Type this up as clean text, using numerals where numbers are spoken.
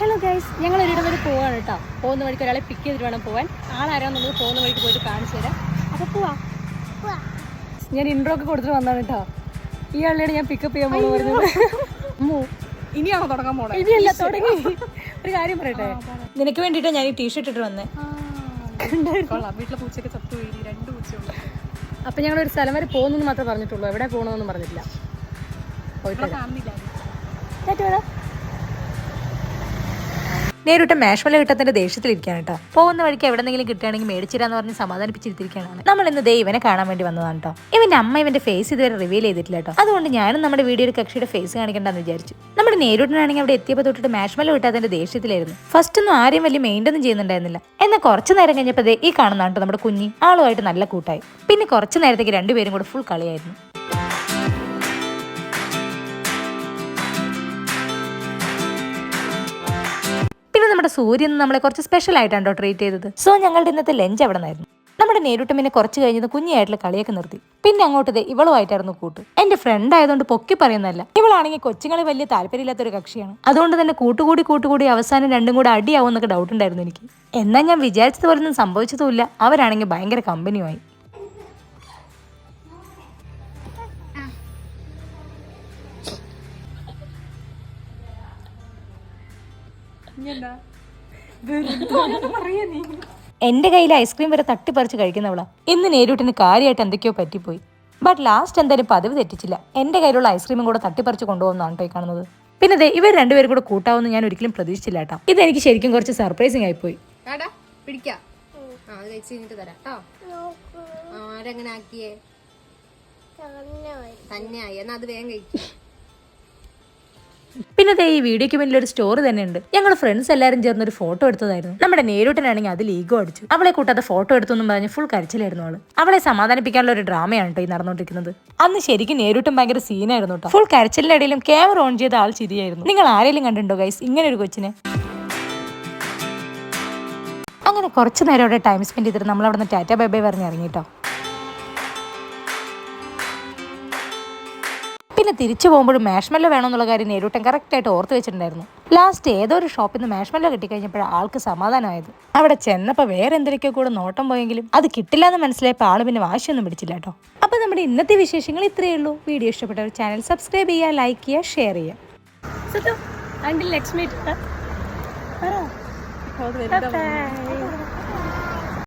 Hello guys, ഞങ്ങൾ ഒരിടം വരെ പോവാണ് കേട്ടോ. പോകുന്ന വഴിക്ക് ഒരാളെ പിക്ക് ചെയ്തിട്ട് വേണം പോകാൻ. ആളാരാ നമുക്ക് പോകുന്ന വഴിക്ക് പോയിട്ട് കാണിച്ചു തരാം. അപ്പോൾ പോവാ. ഞാൻ ഇൻട്രോ ഒക്കെ കൊടുത്തിട്ട് വന്നാണ് കേട്ടോ. ഈ ആളിയാണ് ഞാൻ പിക്കപ്പ് ചെയ്യാൻ പോകുന്നത് പറഞ്ഞത്. ഇനിയാണോ തുടങ്ങാൻ പോണേ? ഇനിയല്ല, തുടങ്ങി. ഒരു കാര്യം പറയട്ടെ, നിനക്ക് വേണ്ടിയിട്ടാണ് ഞാൻ ഈ ടീഷർട്ട് ഇട്ട് വന്നേ. വീട്ടിലെ പൂച്ചയൊക്കെ ചത്തുപോയി, 2 പൂച്ചയുള്ളൂ. അപ്പം ഞങ്ങൾ ഒരു സ്ഥലം വരെ പോകുന്നു മാത്രമേ പറഞ്ഞിട്ടുള്ളൂ. എവിടെ പോകണമെന്നൊന്നും പറഞ്ഞിട്ടില്ല. പോയിട്ട് നേരിട്ട് മാഷ്മല കിട്ടത്തിന്റെ ദേഷ്യത്തിലിരിക്കുകയാണ് കേട്ടോ. പോകുന്ന വഴിക്ക് എവിടെന്നെങ്കിലും കിട്ടുകയാണെങ്കിൽ മേടിച്ചിരാന്ന് പറഞ്ഞ് സമാധാനിപ്പിച്ചിരിക്കുകയാണ്. നമ്മൾ ഇന്ന് ദേ ഇവനെ കാണാൻ വേണ്ടി വന്നതാണ് കേട്ടോ. ഇവന്റെ അമ്മ ഇവന്റെ ഫേസ് ഇതുവരെ റിവീൽ ചെയ്തിട്ടില്ല കേട്ടോ. അതുകൊണ്ട് ഞാനും നമ്മുടെ വീഡിയോയിൽ കക്ഷിയുടെ ഫേസ് കാണിക്കണ്ടെന്ന് വിചാരിച്ചു. നമ്മുടെ നേരിട്ടാണെങ്കിൽ അവിടെ എത്തിയപ്പോൾ തൊട്ടിട്ട് മാഷ്മല കിട്ടാത്തതിന്റെ ദേഷ്യത്തിലായിരുന്നു. ഫസ്റ്റ് ഒന്നും ആരെയും വലിയ മെയിൻ്റ് ഒന്നും ചെയ്യുന്നുണ്ടായിരുന്നില്ല. എന്നാൽ കുറച്ച് നേരം കഴിഞ്ഞപ്പോൾ ഈ കാണുന്നതാണ് കേട്ടോ നമ്മുടെ കുഞ്ഞി. ആളുമായിട്ട് നല്ല കൂട്ടായി. പിന്നെ കുറച്ച് നേരത്തേക്ക് രണ്ടുപേരും കൂടെ ഫുൾ കളിയായിരുന്നു. പിന്നെ നമ്മുടെ സൂര്യൻ നമ്മളെ കുറച്ച് സ്പെഷ്യൽ ആയിട്ടാണ് ട്രീറ്റ് ചെയ്തത്. സോ ഞങ്ങളുടെ ഇന്നത്തെ ലഞ്ച് അവിടെ നിന്നായിരുന്നു. നമ്മുടെ നേരിട്ട് പിന്നെ കുറച്ച് കഴിഞ്ഞത് കുഞ്ഞായിട്ടുള്ള കളിയൊക്കെ നിർത്തി. പിന്നെ അങ്ങോട്ട് ഇവളുമായിട്ടായിരുന്നു കൂട്ട്. എന്റെ ഫ്രണ്ട് ആയതുകൊണ്ട് പൊക്കി പറയുന്നതല്ല. ഇവളാണെങ്കിൽ കൊച്ചുങ്ങളെ വലിയ താല്പര്യമില്ലാത്തൊരു കക്ഷിയാണ്. അതുകൊണ്ട് തന്നെ കൂട്ടുകൂടി അവസാനം രണ്ടും കൂടെ അടിയാവും എന്നൊക്കെ ഡൗട്ട് ഉണ്ടായിരുന്നു എനിക്ക്. എന്നാൽ ഞാൻ വിചാരിച്ചതുപോലെ ഒന്നും സംഭവിച്ചതുമില്ല. അവരാണെങ്കിൽ ഭയങ്കര കമ്പനിയുമായി. എന്റെ കയ്യിൽ ഐസ്ക്രീം വരെ തട്ടിപ്പറിച്ച് കഴിക്കുന്നവളാ. ഇന്ന് നേരിട്ടിന് കാര്യമായിട്ട് എന്തൊക്കെയോ പറ്റിപ്പോയി. ബട്ട് ലാസ്റ്റ് എന്തായാലും പതിവ് തെറ്റിച്ചില്ല. എന്റെ കയ്യിലുള്ള ഐസ്ക്രീമും കൂടെ തട്ടിപ്പറിച്ച് കൊണ്ടുപോകുന്നതാണ് കേട്ടോ ഈ കാണുന്നത്. പിന്നെ ഇവർ രണ്ടുപേരും കൂടെ കൂട്ടാവുന്ന ഞാൻ ഒരിക്കലും പ്രതീക്ഷിച്ചില്ല കേട്ടോ. ഇതെനിക്ക് ശരിക്കും കുറച്ച് സർപ്രൈസിങ് ആയിപ്പോയി. പിന്നെ ഈ വീഡിയോയ്ക്ക് മുന്നിൽ ഒരു സ്റ്റോറി തന്നെയുണ്ട്. ഞങ്ങൾ ഫ്രണ്ട്സ് എല്ലാവരും ചേർന്ന് ഒരു ഫോട്ടോ എടുത്തതായിരുന്നു. നമ്മുടെ നേരിട്ടനാണെങ്കിൽ അതിൽ ഈഗോ അടിച്ചു. അവളെ കൂട്ടാതെ ഫോട്ടോ എടുത്തൊന്നും പറഞ്ഞ് ഫുൾ കരച്ചിലായിരുന്നു അവള്. അവളെ സമാധാനിപ്പിക്കാനുള്ള ഒരു ഡ്രാമയാണ് കേട്ടോ ഈ നടന്നുകൊണ്ടിരിക്കുന്നത്. അന്ന് ശരിക്കും നേരിട്ടും ഭയങ്കര സീനായിരുന്നു കേട്ടോ. ഫുൾ കരച്ചിലിന്റെ ഇടയിലും ക്യാമറ ഓൺ ചെയ്ത ആൾ ചിരിയായിരുന്നു. നിങ്ങൾ ആരെങ്കിലും കണ്ടിട്ടുണ്ടോ ഗൈസ് ഇങ്ങനെ ഒരു കൊച്ചിനെ? അങ്ങനെ കുറച്ച് നേരം അവിടെ ടൈം സ്പെൻഡ് ചെയ്തിട്ട് നമ്മൾ അവിടെ നിന്ന് ടാറ്റ ബൈ ബൈ പറഞ്ഞ് ഇറങ്ങി കേട്ടോ. പിന്നെ തിരിച്ചു പോകുമ്പോഴും മാഷ്മല്ലോ വേണമെന്നുള്ള കാര്യം നേരിട്ടും കറക്റ്റായിട്ട് ഓർത്ത് വെച്ചിട്ടുണ്ടായിരുന്നു. ലാസ്റ്റ് ഏതോ ഒരു ഷോപ്പിൽ നിന്ന് മാഷ്മല്ലോ കിട്ടിക്കഴിഞ്ഞപ്പോഴാണ് ആൾക്ക് സമാധാനമായത്. അവിടെ ചെന്നപ്പോൾ വേറെ എന്തൊക്കെയോ കൂടെ നോട്ടം പോയെങ്കിലും അത് കിട്ടില്ല എന്ന് മനസ്സിലായപ്പോൾ ആൾ പിന്നെ വാശിയൊന്നും പിടിച്ചില്ല കേട്ടോ. അപ്പോൾ നമ്മുടെ ഇന്നത്തെ വിശേഷങ്ങൾ ഇത്രയേ ഉള്ളൂ. വീഡിയോ ഇഷ്ടപ്പെട്ടവർ ചാനൽ സബ്സ്ക്രൈബ് ചെയ്യുക, ലൈക്ക് ചെയ്യുക, ഷെയർ ചെയ്യുക. Until next meet.